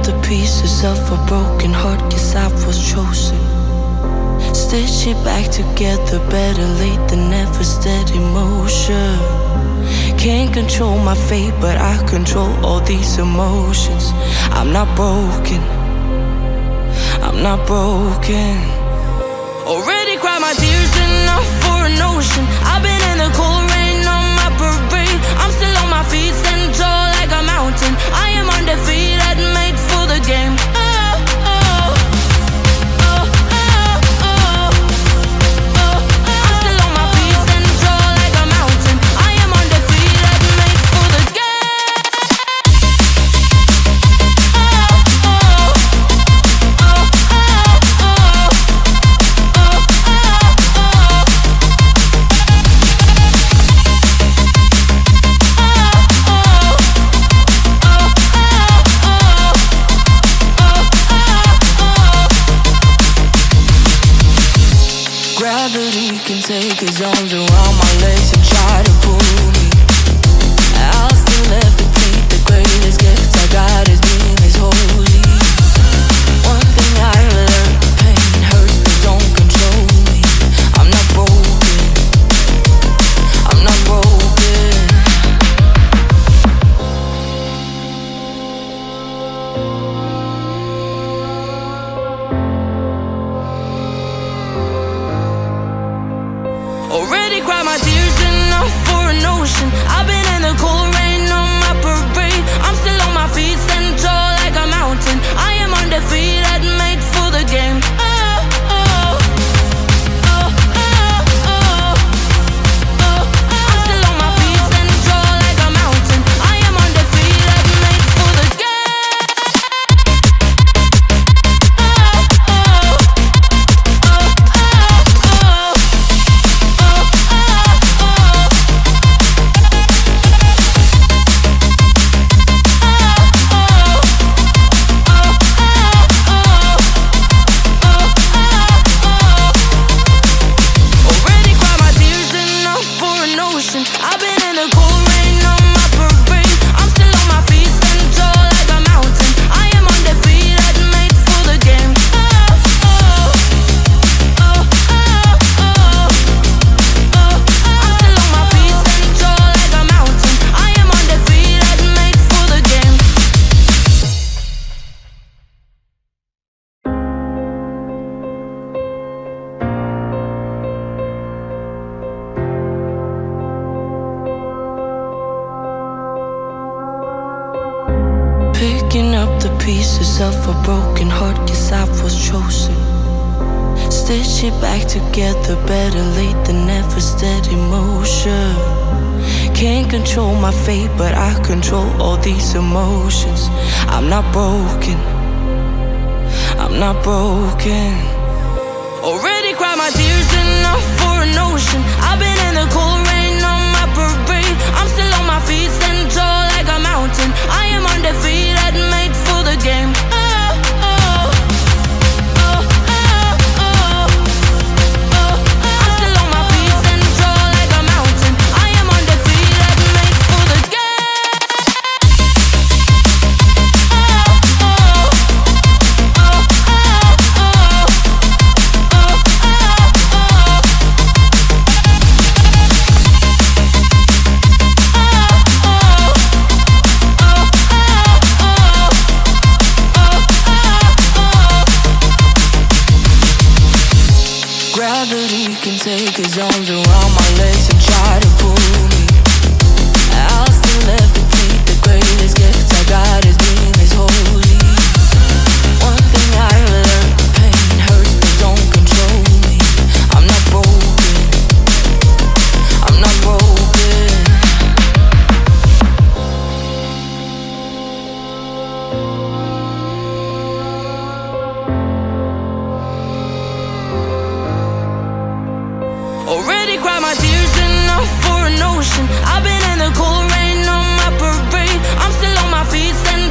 the pieces of a broken heart, guess I was chosen. Stitch it back together, better late than never, steady motion. Can't control my fate, but I control all these emotions. I'm not broken, I'm not broken. Already cried my tears enough for an ocean. I've been in the cold rain on my parade. I'm still on my feet, stand tall like a mountain. I am undefeated, made for the game. Gravity can take his arms around my legs and try to pull me. I'll still levitate. The greatest gift I got is being as holy. One thing I learned, pain hurts but don't control me. I'm not broken, I'm not broken. Already cried my tears enough for an ocean. I've been in the cold rain on my parade. I'm still on my feet, stand tall like a mountain. I am undefeated, made for the game. I'm still on my feet, stand tall like a mountain. I am undefeated, made for the I've been in the cold rain on my parade. I'm still on my feet, stand tall like a mountain. I am undefeated, made for the game. I'm still on my feet, stand tall like a mountain. I am undefeated, made for the game. Picking up the pieces of a broken heart, guess I was chosen. Stitch it back together, better late than never, steady motion. Can't control my fate, but I control all these emotions. I'm not broken, I'm not broken. Already cried my tears enough for an ocean. I've been in the cold rain on my parade. I'm still on my feet, stand tall like a mountain. I am undefeated, made for the game. I'm still on my feet, stand tall like a mountain. I am undefeated, made for the Gravity can take his arms around my legs and try to pull me. I'll still levitate. The greatest gift I got is being as holy. One thing I learned, pain hurts but don't control me. I'm not broken, I'm not broken. Already cried my tears enough for an ocean. I've been in the cold rain on my parade. I'm still on my feet, stand